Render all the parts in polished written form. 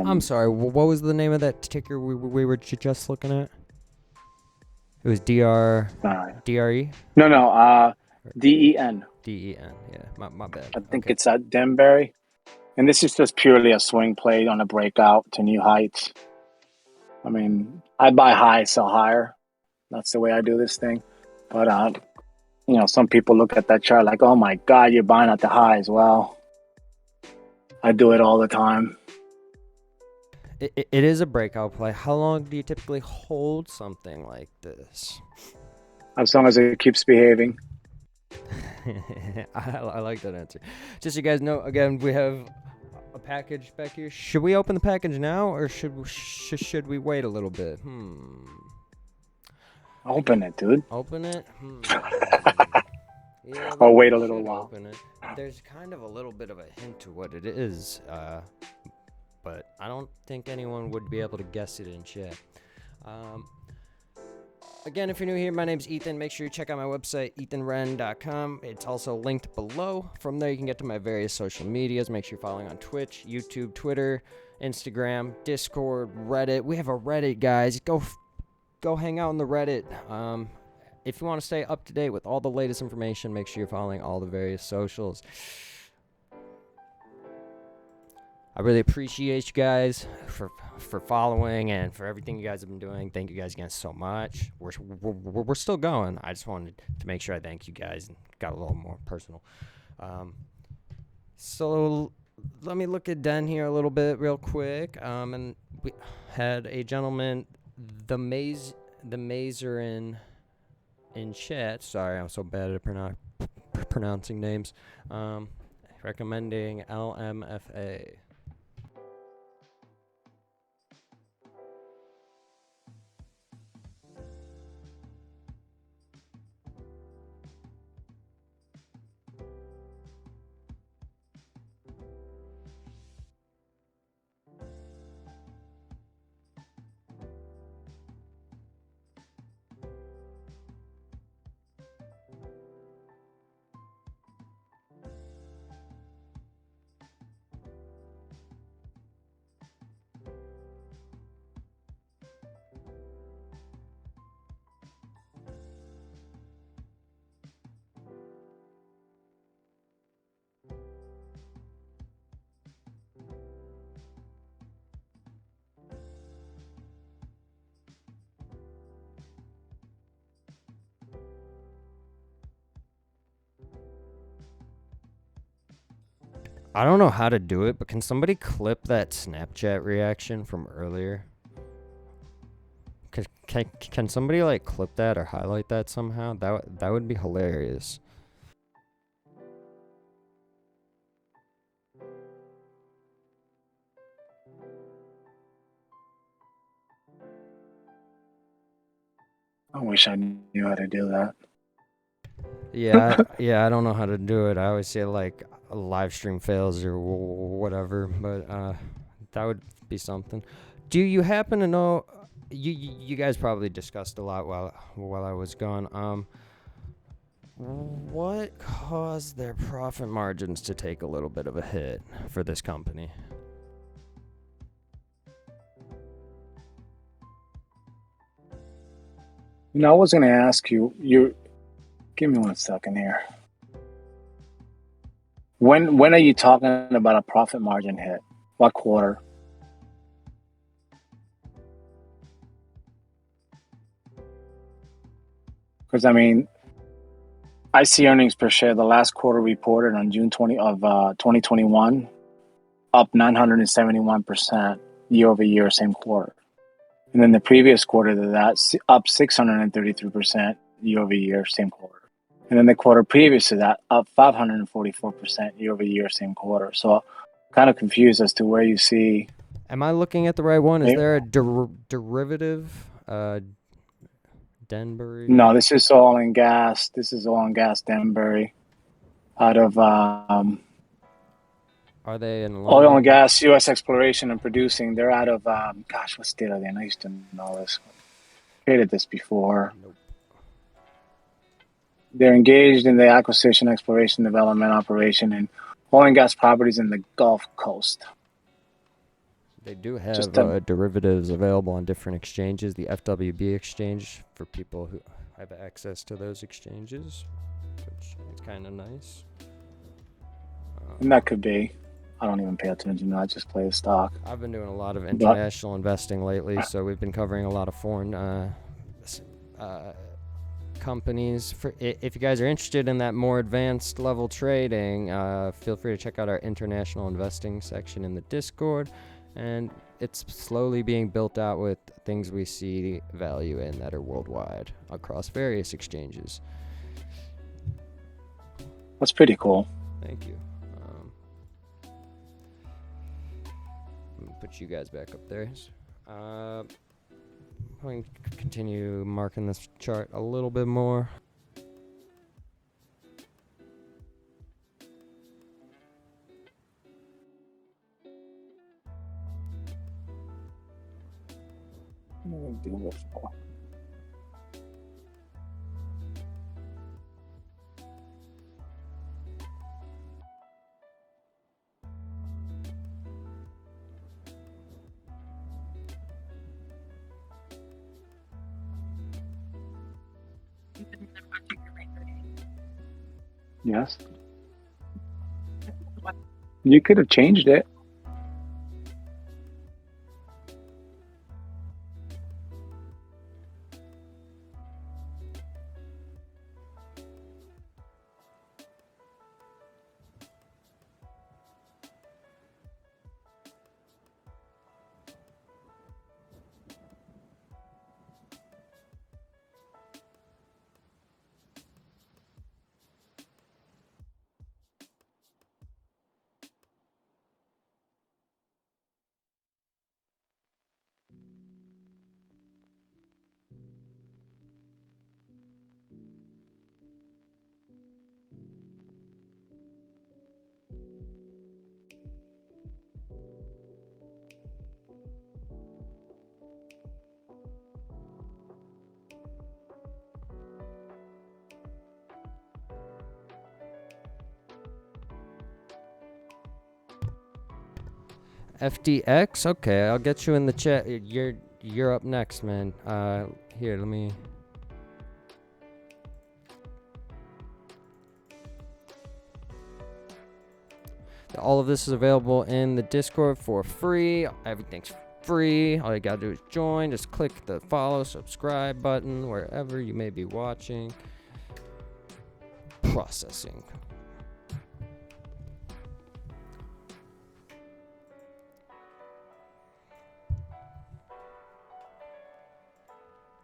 I'm sorry. What was the name of that ticker we were just looking at? It was DRE? No, DEN. DEN. Yeah, my bad. I think Okay. it's at Denbury. And this is just purely a swing play on a breakout to new heights. I mean, I buy high, sell higher. That's the way I do this thing. But, some people look at that chart like, oh my God, you're buying at the highs. Well, I do it all the time. It is a breakout play. How long do you typically hold something like this? As long as it keeps behaving. I like that answer. Just so you guys know, again, we have a package back here. Should we open the package now, or should we wait a little bit? Open it, dude. Open it? Yeah, Or wait we a little should while. Open it. There's kind of a little bit of a hint to what it is, but I don't think anyone would be able to guess it in chat. Again, if you're new here, my name's Ethan. Make sure you check out my website, ethanwrenn.com. It's also linked below. From there, you can get to my various social medias. Make sure you're following on Twitch, YouTube, Twitter, Instagram, Discord, Reddit. We have a Reddit, guys. Go hang out on the Reddit. If you want to stay up to date with all the latest information, make sure you're following all the various socials. I really appreciate you guys for following and for everything you guys have been doing. Thank you guys again so much. We're still going. I just wanted to make sure I thank you guys and got a little more personal. So let me look at Den here a little bit real quick. And we had a gentleman, the Mazer in chat. Sorry, I'm so bad at pronouncing names. Recommending LMFA. I don't know how to do it, but can somebody clip that Snapchat reaction from earlier? Can somebody like clip that or highlight that somehow? That would be hilarious. I wish I knew how to do that. Yeah, I don't know how to do it. I always say like a live stream fails or whatever, but that would be something. Do you happen to know? You guys probably discussed a lot while I was gone. What caused their profit margins to take a little bit of a hit for this company? I was going to ask you. Give me 1 second here. When are you talking about a profit margin hit? What quarter? Because I see earnings per share. The last quarter reported on June 20 of 2021, up 971% year over year, same quarter. And then the previous quarter to that, up 633% year over year, same quarter. And then the quarter previous to that, up 544% year over year, same quarter. So kind of confused as to where you see. Am I looking at the right one? Is there a derivative? Denbury? No, this is oil and gas. This is oil and gas Denbury. Out of Are they in London? oil and gas, U.S. exploration and producing. They're out of, what state are they in? I used to know this. Created this before. Nope. They're engaged in the acquisition, exploration, development, operation, and oil and gas properties in the Gulf Coast. They do have Just derivatives available on different exchanges. The FWB exchange for people who have access to those exchanges, which is kind of nice. and that could be. I don't even pay attention. I just play the stock. I've been doing a lot of international investing lately, so we've been covering a lot of foreign companies. If you guys are interested in that more advanced level trading, feel free to check out our international investing section in the Discord. And it's slowly being built out with things we see value in that are worldwide across various exchanges. That's pretty cool. Thank you. I'm gonna put you guys back up there. I'm going to continue marking this chart a little bit more. Yes. You could have changed it. FDX? Okay, I'll get you in the chat. You're up next, man. Here, let me. All of this is available in the Discord for free. Everything's free. All you gotta do is join. Just click the follow, subscribe button wherever you may be watching. Processing.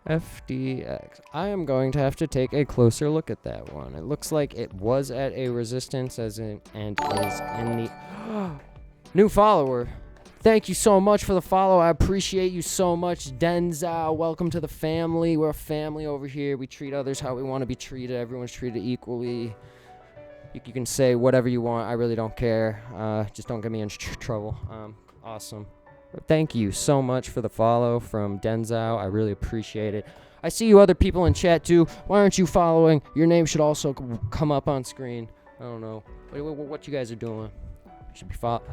FDX. I am going to have to take a closer look at that one. It looks like it was at a resistance and is in the new follower. Thank you so much for the follow. I appreciate you so much, Denzel. Welcome to the family. We're a family over here. We treat others how we want to be treated. Everyone's treated equally. You can say whatever you want. I really don't care. Just don't get me in trouble. Awesome. Thank you so much for the follow from Denzel. I really appreciate it. I see you other people in chat too. Why aren't you following? Your name should also come up on screen. I don't know what you guys are doing. You should be following.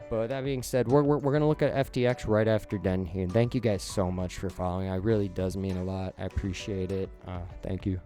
But that being said, we're gonna look at FTX right after Den here. Thank you guys so much for following. It really does mean a lot. I appreciate it. Thank you.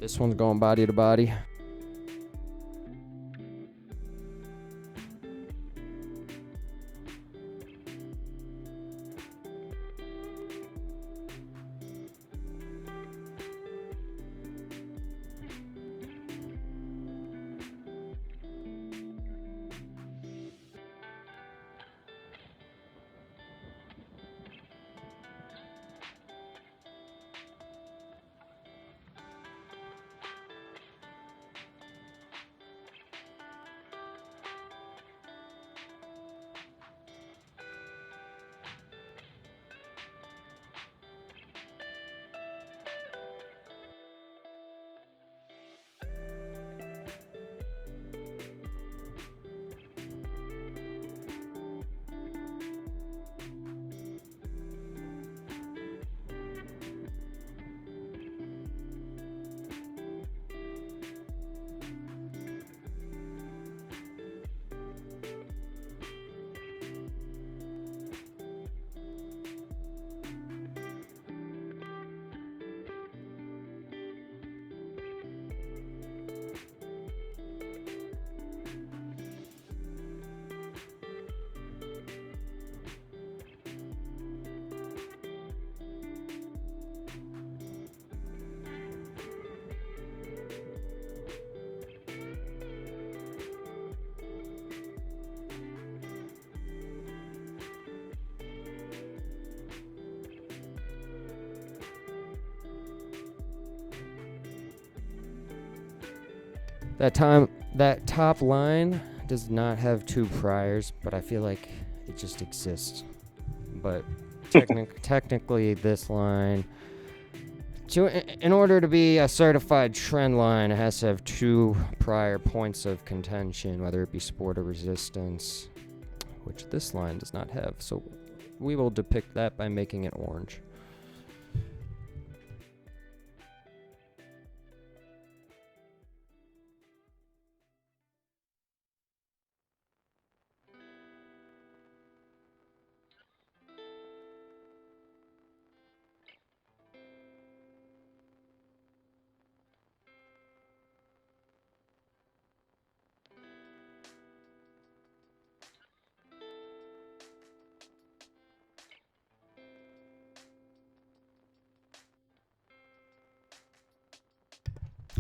This one's going body to body. That top line does not have two priors, but I feel like it just exists. But technically, this line, in order to be a certified trend line, it has to have two prior points of contention, whether it be support or resistance, which this line does not have. So we will depict that by making it orange.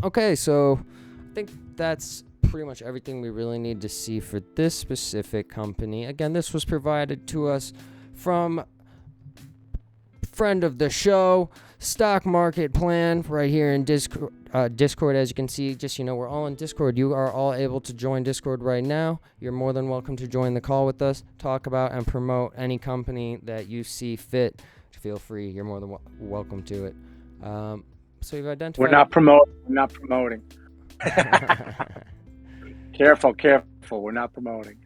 Okay, so I think that's pretty much everything we really need to see for this specific company. Again, this was provided to us from friend of the show, StockMarketPlan, right here in Discord. As you can see, just, we're all in Discord. You are all able to join Discord right now. You're more than welcome to join the call with us, talk about and promote any company that you see fit. Feel free. You're more than welcome to it. So you've identified. We're not promoting. Careful. We're not promoting.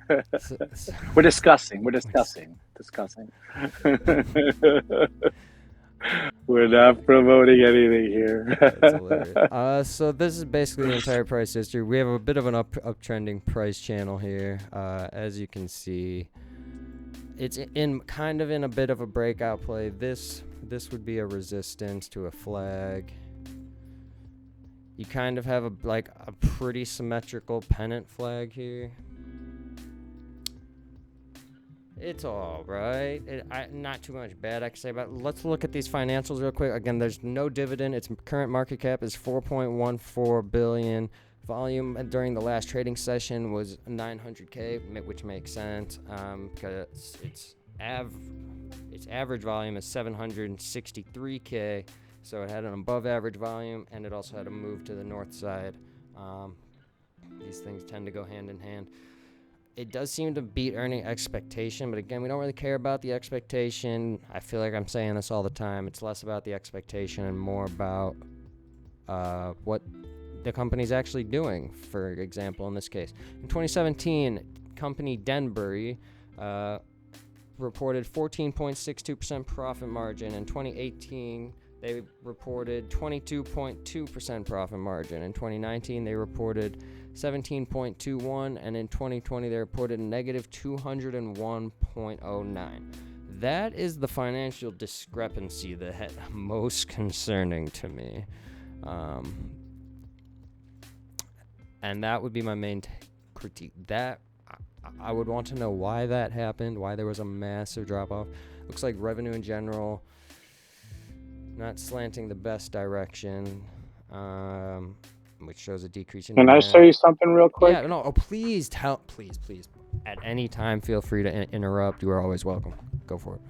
We're discussing. We're not promoting anything here. That's hilarious. So this is basically the entire price history. We have a bit of an uptrending price channel here. As you can see, it's in a bit of a breakout play. This would be a resistance to a flag. You kind of have a pretty symmetrical pennant flag here. It's all right. Not too much bad I can say about it. Let's look at these financials real quick. Again, there's no dividend. Its current market cap is $4.14 billion. Volume during the last trading session was 900K, which makes sense because its average volume is 763K. So it had an above average volume, and it also had a move to the north side. These things tend to go hand in hand. It does seem to beat earning expectation, but again, we don't really care about the expectation. I feel like I'm saying this all the time. It's less about the expectation and more about what the company's actually doing. For example, in this case, in 2017, company Denbury reported 14.62% profit margin. In 2018, they reported 22.2% profit margin. In 2019, they reported 17.21, and in 2020, they reported negative 201.09. That is the financial discrepancy that most concerning to me. And that would be my main critique. That I would want to know why that happened, why there was a massive drop-off. Looks like revenue in general not slanting the best direction, which shows a decrease in Can demand. I show you something real quick? Yeah, no. Oh, please. At any time, feel free to interrupt. You are always welcome. Go for it.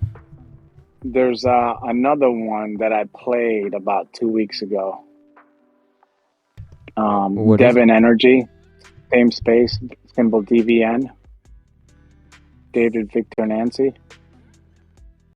There's another one that I played about 2 weeks ago. Devon Energy, same space, symbol DVN. David Victor Nancy.